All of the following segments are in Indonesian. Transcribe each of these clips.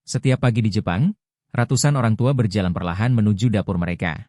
Setiap pagi di Jepang, ratusan orang tua berjalan perlahan menuju dapur mereka.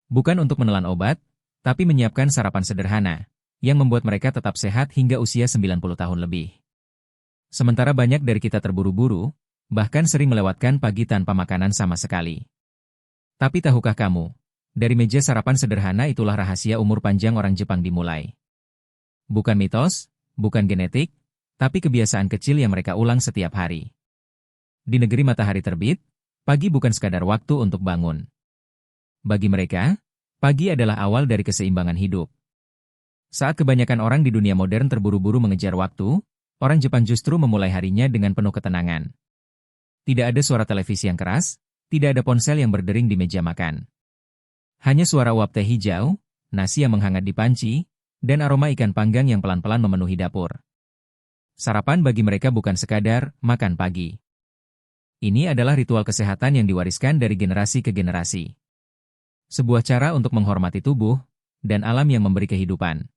Bukan untuk menelan obat, tapi menyiapkan sarapan sederhana, yang membuat mereka tetap sehat hingga usia 90 tahun lebih. Sementara banyak dari kita terburu-buru, bahkan sering melewatkan pagi tanpa makanan sama sekali. Tapi tahukah kamu, dari meja sarapan sederhana itulah rahasia umur panjang orang Jepang dimulai. Bukan mitos, bukan genetik, tapi kebiasaan kecil yang mereka ulang setiap hari. Di negeri matahari terbit, pagi bukan sekadar waktu untuk bangun. Bagi mereka, pagi adalah awal dari keseimbangan hidup. Saat kebanyakan orang di dunia modern terburu-buru mengejar waktu, orang Jepang justru memulai harinya dengan penuh ketenangan. Tidak ada suara televisi yang keras, tidak ada ponsel yang berdering di meja makan. Hanya suara uap teh hijau, nasi yang menghangat di panci, dan aroma ikan panggang yang pelan-pelan memenuhi dapur. Sarapan bagi mereka bukan sekadar makan pagi. Ini adalah ritual kesehatan yang diwariskan dari generasi ke generasi. Sebuah cara untuk menghormati tubuh dan alam yang memberi kehidupan.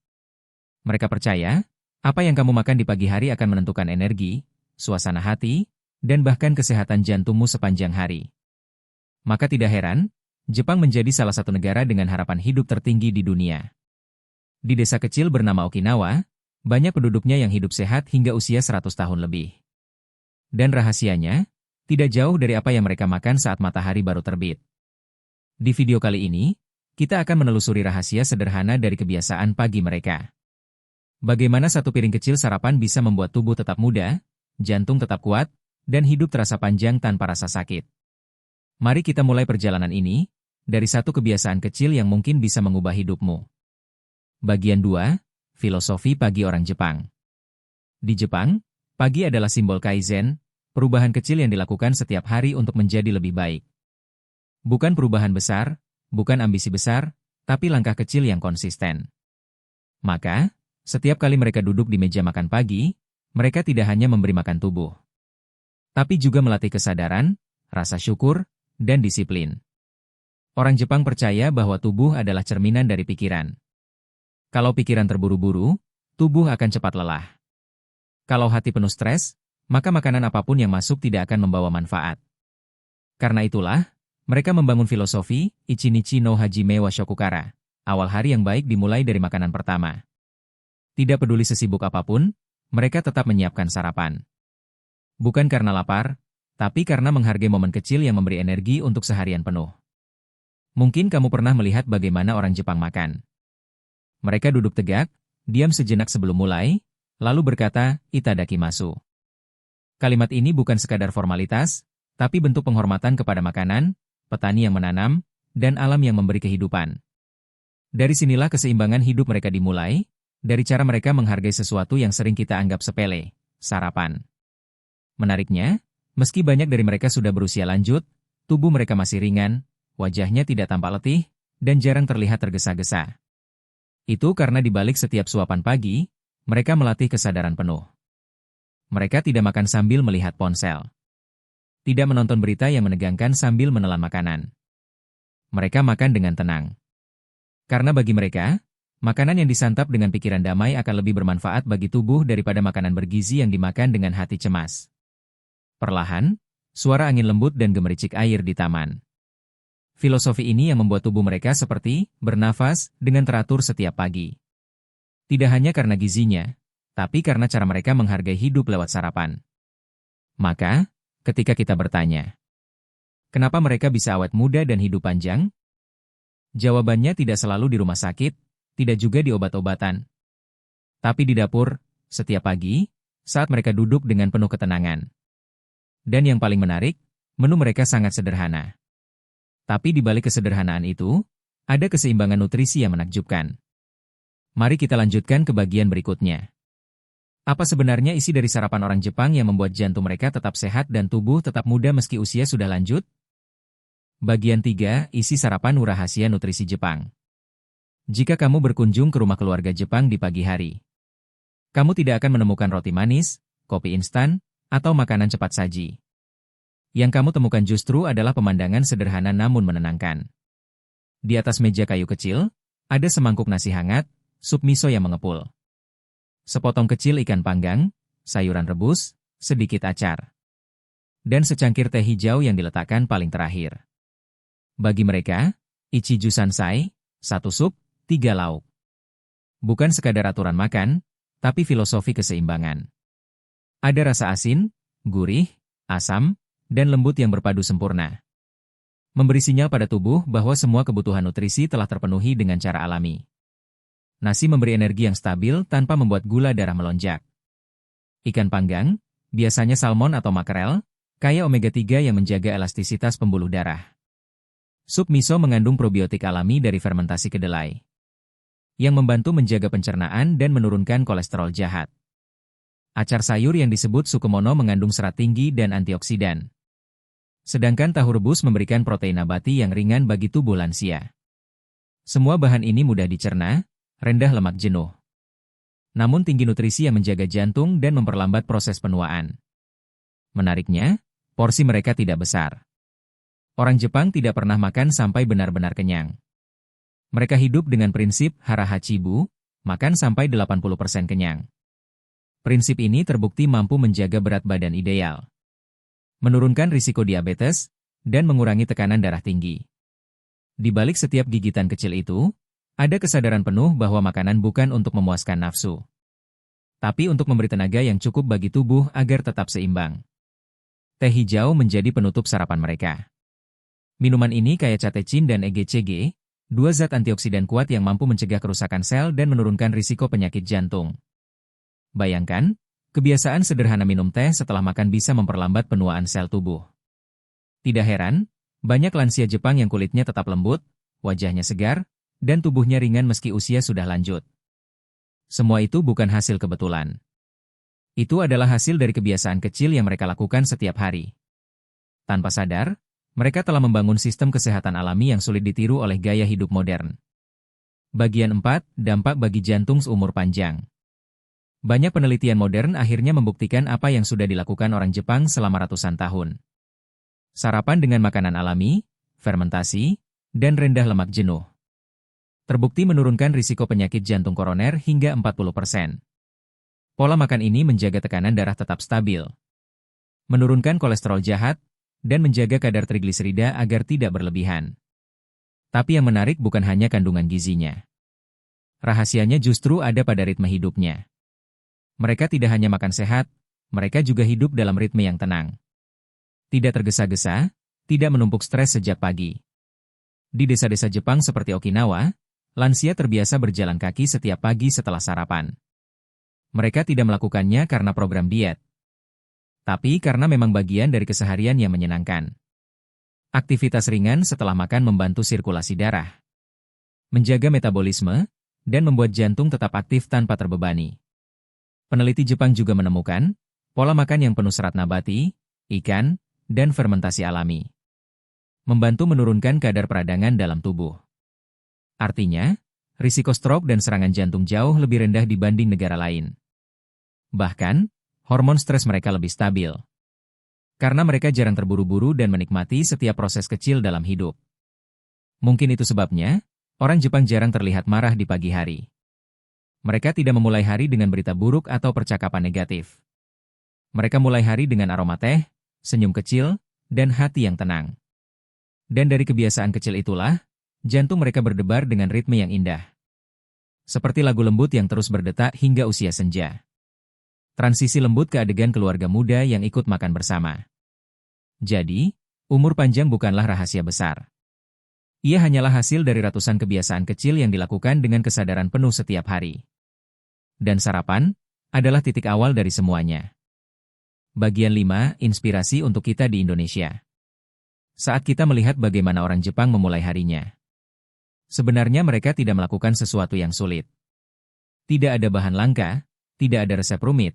Mereka percaya, apa yang kamu makan di pagi hari akan menentukan energi, suasana hati, dan bahkan kesehatan jantungmu sepanjang hari. Maka tidak heran, Jepang menjadi salah satu negara dengan harapan hidup tertinggi di dunia. Di desa kecil bernama Okinawa, banyak penduduknya yang hidup sehat hingga usia 100 tahun lebih. Dan rahasianya, tidak jauh dari apa yang mereka makan saat matahari baru terbit. Di video kali ini, kita akan menelusuri rahasia sederhana dari kebiasaan pagi mereka. Bagaimana satu piring kecil sarapan bisa membuat tubuh tetap muda, jantung tetap kuat, dan hidup terasa panjang tanpa rasa sakit. Mari kita mulai perjalanan ini, dari satu kebiasaan kecil yang mungkin bisa mengubah hidupmu. Bagian 2, Filosofi Pagi Orang Jepang. Di Jepang, pagi adalah simbol kaizen, perubahan kecil yang dilakukan setiap hari untuk menjadi lebih baik. Bukan perubahan besar, bukan ambisi besar, tapi langkah kecil yang konsisten. Maka, setiap kali mereka duduk di meja makan pagi, mereka tidak hanya memberi makan tubuh, tapi juga melatih kesadaran, rasa syukur, dan disiplin. Orang Jepang percaya bahwa tubuh adalah cerminan dari pikiran. Kalau pikiran terburu-buru, tubuh akan cepat lelah. Kalau hati penuh stres, maka makanan apapun yang masuk tidak akan membawa manfaat. Karena itulah, mereka membangun filosofi Ichinichi no Hajime wa Shokukara. Awal hari yang baik dimulai dari makanan pertama. Tidak peduli sesibuk apapun, mereka tetap menyiapkan sarapan. Bukan karena lapar, tapi karena menghargai momen kecil yang memberi energi untuk seharian penuh. Mungkin kamu pernah melihat bagaimana orang Jepang makan. Mereka duduk tegak, diam sejenak sebelum mulai, lalu berkata, "Itadakimasu." Kalimat ini bukan sekadar formalitas, tapi bentuk penghormatan kepada makanan, petani yang menanam, dan alam yang memberi kehidupan. Dari sinilah keseimbangan hidup mereka dimulai, dari cara mereka menghargai sesuatu yang sering kita anggap sepele, sarapan. Menariknya, meski banyak dari mereka sudah berusia lanjut, tubuh mereka masih ringan, wajahnya tidak tampak letih, dan jarang terlihat tergesa-gesa. Itu karena di balik setiap suapan pagi, mereka melatih kesadaran penuh. Mereka tidak makan sambil melihat ponsel. Tidak menonton berita yang menegangkan sambil menelan makanan. Mereka makan dengan tenang. Karena bagi mereka, makanan yang disantap dengan pikiran damai akan lebih bermanfaat bagi tubuh daripada makanan bergizi yang dimakan dengan hati cemas. Perlahan, suara angin lembut dan gemericik air di taman. Filosofi ini yang membuat tubuh mereka seperti bernafas dengan teratur setiap pagi. Tidak hanya karena gizinya, tapi karena cara mereka menghargai hidup lewat sarapan. Maka, ketika kita bertanya, kenapa mereka bisa awet muda dan hidup panjang? Jawabannya tidak selalu di rumah sakit, tidak juga di obat-obatan. Tapi di dapur, setiap pagi, saat mereka duduk dengan penuh ketenangan. Dan yang paling menarik, menu mereka sangat sederhana. Tapi di balik kesederhanaan itu, ada keseimbangan nutrisi yang menakjubkan. Mari kita lanjutkan ke bagian berikutnya. Apa sebenarnya isi dari sarapan orang Jepang yang membuat jantung mereka tetap sehat dan tubuh tetap muda meski usia sudah lanjut? Bagian 3, isi sarapan rahasia nutrisi Jepang. Jika kamu berkunjung ke rumah keluarga Jepang di pagi hari, kamu tidak akan menemukan roti manis, kopi instan, atau makanan cepat saji. Yang kamu temukan justru adalah pemandangan sederhana namun menenangkan. Di atas meja kayu kecil, ada semangkuk nasi hangat, sup miso yang mengepul. Sepotong kecil ikan panggang, sayuran rebus, sedikit acar. dan secangkir teh hijau yang diletakkan paling terakhir. Bagi mereka, Ichiju Sansai, 1 sup, 3 lauk. Bukan sekadar aturan makan, tapi filosofi keseimbangan. Ada rasa asin, gurih, asam, dan lembut yang berpadu sempurna. Memberi sinyal pada tubuh bahwa semua kebutuhan nutrisi telah terpenuhi dengan cara alami. Nasi memberi energi yang stabil tanpa membuat gula darah melonjak. Ikan panggang, biasanya salmon atau makrel, kaya omega-3 yang menjaga elastisitas pembuluh darah. Sup miso mengandung probiotik alami dari fermentasi kedelai, yang membantu menjaga pencernaan dan menurunkan kolesterol jahat. Acar sayur yang disebut sukemono mengandung serat tinggi dan antioksidan. Sedangkan tahu rebus memberikan protein nabati yang ringan bagi tubuh lansia. Semua bahan ini mudah dicerna, rendah lemak jenuh. Namun tinggi nutrisi yang menjaga jantung dan memperlambat proses penuaan. Menariknya, porsi mereka tidak besar. Orang Jepang tidak pernah makan sampai benar-benar kenyang. Mereka hidup dengan prinsip hara hachibu, makan sampai 80% kenyang. Prinsip ini terbukti mampu menjaga berat badan ideal, menurunkan risiko diabetes, dan mengurangi tekanan darah tinggi. Di balik setiap gigitan kecil itu, ada kesadaran penuh bahwa makanan bukan untuk memuaskan nafsu, tapi untuk memberi tenaga yang cukup bagi tubuh agar tetap seimbang. Teh hijau menjadi penutup sarapan mereka. Minuman ini kaya catechin dan EGCG, 2 zat antioksidan kuat yang mampu mencegah kerusakan sel dan menurunkan risiko penyakit jantung. Bayangkan, kebiasaan sederhana minum teh setelah makan bisa memperlambat penuaan sel tubuh. Tidak heran, banyak lansia Jepang yang kulitnya tetap lembut, wajahnya segar, dan tubuhnya ringan meski usia sudah lanjut. Semua itu bukan hasil kebetulan. Itu adalah hasil dari kebiasaan kecil yang mereka lakukan setiap hari. Tanpa sadar, mereka telah membangun sistem kesehatan alami yang sulit ditiru oleh gaya hidup modern. Bagian 4, dampak bagi jantung seumur panjang. Banyak penelitian modern akhirnya membuktikan apa yang sudah dilakukan orang Jepang selama ratusan tahun. Sarapan dengan makanan alami, fermentasi, dan rendah lemak jenuh terbukti menurunkan risiko penyakit jantung koroner hingga 40%. Pola makan ini menjaga tekanan darah tetap stabil, menurunkan kolesterol jahat, dan menjaga kadar trigliserida agar tidak berlebihan. Tapi yang menarik bukan hanya kandungan gizinya. Rahasianya justru ada pada ritme hidupnya. Mereka tidak hanya makan sehat, mereka juga hidup dalam ritme yang tenang. Tidak tergesa-gesa, tidak menumpuk stres sejak pagi. Di desa-desa Jepang seperti Okinawa, lansia terbiasa berjalan kaki setiap pagi setelah sarapan. Mereka tidak melakukannya karena program diet, tapi karena memang bagian dari keseharian yang menyenangkan. Aktivitas ringan setelah makan membantu sirkulasi darah, menjaga metabolisme, dan membuat jantung tetap aktif tanpa terbebani. Peneliti Jepang juga menemukan pola makan yang penuh serat nabati, ikan, dan fermentasi alami membantu menurunkan kadar peradangan dalam tubuh. Artinya, risiko stroke dan serangan jantung jauh lebih rendah dibanding negara lain. Bahkan, hormon stres mereka lebih stabil. Karena mereka jarang terburu-buru dan menikmati setiap proses kecil dalam hidup. Mungkin itu sebabnya, orang Jepang jarang terlihat marah di pagi hari. Mereka tidak memulai hari dengan berita buruk atau percakapan negatif. Mereka mulai hari dengan aroma teh, senyum kecil, dan hati yang tenang. Dan dari kebiasaan kecil itulah, jantung mereka berdebar dengan ritme yang indah. Seperti lagu lembut yang terus berdetak hingga usia senja. Transisi lembut ke adegan keluarga muda yang ikut makan bersama. Jadi, umur panjang bukanlah rahasia besar. Ia hanyalah hasil dari ratusan kebiasaan kecil yang dilakukan dengan kesadaran penuh setiap hari. Dan sarapan adalah titik awal dari semuanya. Bagian 5, inspirasi untuk kita di Indonesia. Saat kita melihat bagaimana orang Jepang memulai harinya, sebenarnya mereka tidak melakukan sesuatu yang sulit. Tidak ada bahan langka, tidak ada resep rumit.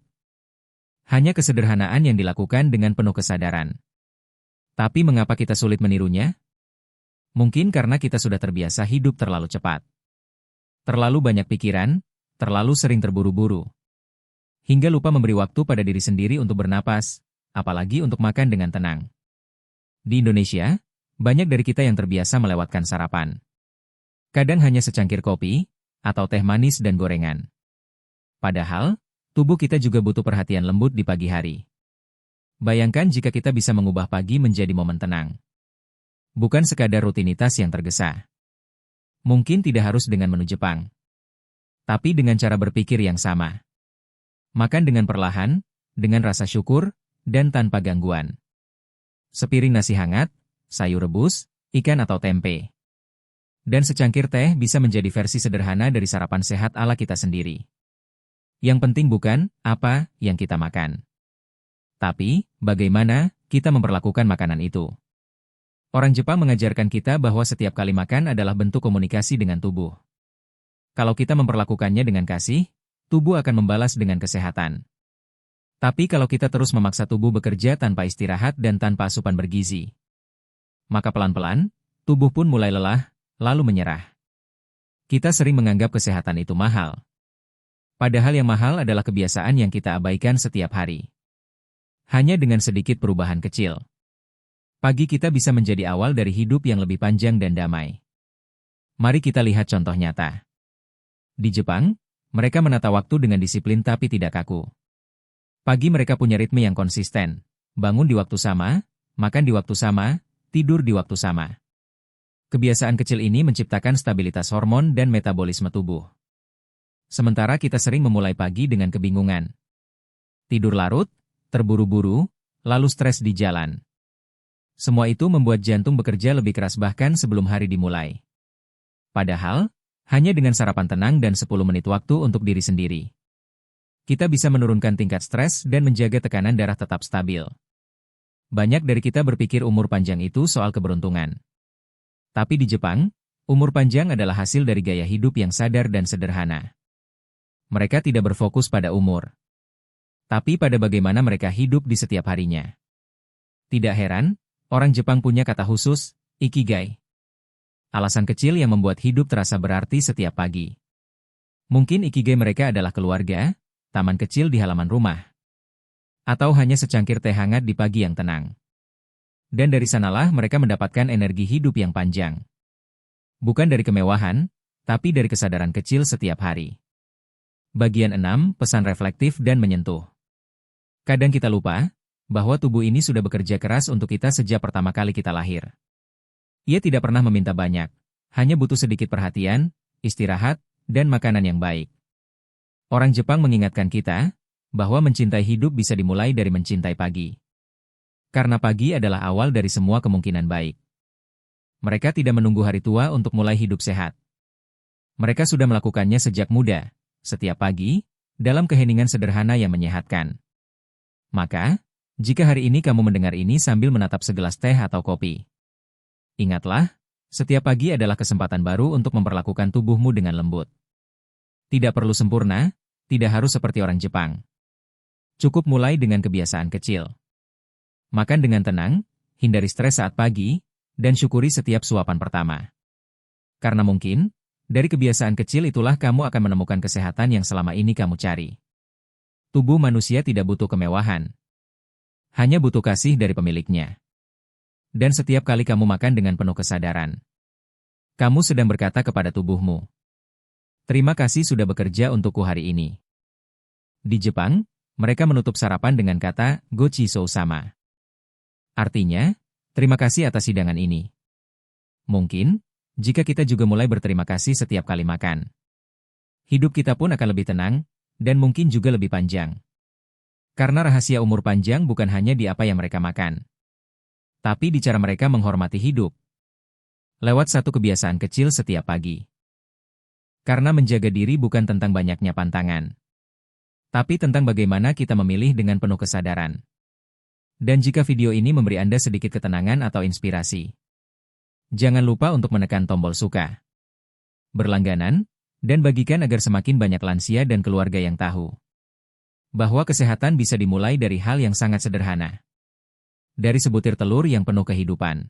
Hanya kesederhanaan yang dilakukan dengan penuh kesadaran. Tapi mengapa kita sulit menirunya? Mungkin karena kita sudah terbiasa hidup terlalu cepat. Terlalu banyak pikiran, terlalu sering terburu-buru. Hingga lupa memberi waktu pada diri sendiri untuk bernapas, apalagi untuk makan dengan tenang. Di Indonesia, banyak dari kita yang terbiasa melewatkan sarapan. Kadang hanya secangkir kopi, atau teh manis dan gorengan. Padahal, tubuh kita juga butuh perhatian lembut di pagi hari. Bayangkan jika kita bisa mengubah pagi menjadi momen tenang. Bukan sekadar rutinitas yang tergesa. Mungkin tidak harus dengan menu Jepang. Tapi dengan cara berpikir yang sama. Makan dengan perlahan, dengan rasa syukur, dan tanpa gangguan. Sepiring nasi hangat, sayur rebus, ikan atau tempe. Dan secangkir teh bisa menjadi versi sederhana dari sarapan sehat ala kita sendiri. Yang penting bukan apa yang kita makan. Tapi, bagaimana kita memperlakukan makanan itu? Orang Jepang mengajarkan kita bahwa setiap kali makan adalah bentuk komunikasi dengan tubuh. Kalau kita memperlakukannya dengan kasih, tubuh akan membalas dengan kesehatan. Tapi kalau kita terus memaksa tubuh bekerja tanpa istirahat dan tanpa asupan bergizi, maka pelan-pelan, tubuh pun mulai lelah, lalu menyerah. Kita sering menganggap kesehatan itu mahal. Padahal yang mahal adalah kebiasaan yang kita abaikan setiap hari. Hanya dengan sedikit perubahan kecil, pagi kita bisa menjadi awal dari hidup yang lebih panjang dan damai. Mari kita lihat contoh nyata. Di Jepang, mereka menata waktu dengan disiplin tapi tidak kaku. Pagi mereka punya ritme yang konsisten. Bangun di waktu sama, makan di waktu sama, tidur di waktu sama. Kebiasaan kecil ini menciptakan stabilitas hormon dan metabolisme tubuh. Sementara kita sering memulai pagi dengan kebingungan. Tidur larut, terburu-buru, lalu stres di jalan. Semua itu membuat jantung bekerja lebih keras bahkan sebelum hari dimulai. Padahal, hanya dengan sarapan tenang dan 10 menit waktu untuk diri sendiri, kita bisa menurunkan tingkat stres dan menjaga tekanan darah tetap stabil. Banyak dari kita berpikir umur panjang itu soal keberuntungan. Tapi di Jepang, umur panjang adalah hasil dari gaya hidup yang sadar dan sederhana. Mereka tidak berfokus pada umur, tapi pada bagaimana mereka hidup di setiap harinya. Tidak heran, orang Jepang punya kata khusus, ikigai. Alasan kecil yang membuat hidup terasa berarti setiap pagi. Mungkin ikigai mereka adalah keluarga, taman kecil di halaman rumah, atau hanya secangkir teh hangat di pagi yang tenang. Dan dari sanalah mereka mendapatkan energi hidup yang panjang. Bukan dari kemewahan, tapi dari kesadaran kecil setiap hari. Bagian 6, pesan reflektif dan menyentuh. Kadang kita lupa bahwa tubuh ini sudah bekerja keras untuk kita sejak pertama kali kita lahir. Ia tidak pernah meminta banyak, hanya butuh sedikit perhatian, istirahat, dan makanan yang baik. Orang Jepang mengingatkan kita bahwa mencintai hidup bisa dimulai dari mencintai pagi. Karena pagi adalah awal dari semua kemungkinan baik. Mereka tidak menunggu hari tua untuk mulai hidup sehat. Mereka sudah melakukannya sejak muda, setiap pagi, dalam keheningan sederhana yang menyehatkan. Maka, jika hari ini kamu mendengar ini sambil menatap segelas teh atau kopi, ingatlah, setiap pagi adalah kesempatan baru untuk memperlakukan tubuhmu dengan lembut. Tidak perlu sempurna, tidak harus seperti orang Jepang. Cukup mulai dengan kebiasaan kecil. Makan dengan tenang, hindari stres saat pagi, dan syukuri setiap suapan pertama. Karena mungkin, dari kebiasaan kecil itulah kamu akan menemukan kesehatan yang selama ini kamu cari. Tubuh manusia tidak butuh kemewahan. Hanya butuh kasih dari pemiliknya. Dan setiap kali kamu makan dengan penuh kesadaran, kamu sedang berkata kepada tubuhmu, terima kasih sudah bekerja untukku hari ini. Di Jepang, mereka menutup sarapan dengan kata gochiisou sama. Artinya, terima kasih atas hidangan ini. Mungkin, jika kita juga mulai berterima kasih setiap kali makan, hidup kita pun akan lebih tenang, dan mungkin juga lebih panjang. Karena rahasia umur panjang bukan hanya di apa yang mereka makan, tapi di cara mereka menghormati hidup. Lewat satu kebiasaan kecil setiap pagi. Karena menjaga diri bukan tentang banyaknya pantangan, tapi tentang bagaimana kita memilih dengan penuh kesadaran. Dan jika video ini memberi Anda sedikit ketenangan atau inspirasi, jangan lupa untuk menekan tombol suka, berlangganan, dan bagikan agar semakin banyak lansia dan keluarga yang tahu bahwa kesehatan bisa dimulai dari hal yang sangat sederhana. Dari sebutir telur yang penuh kehidupan.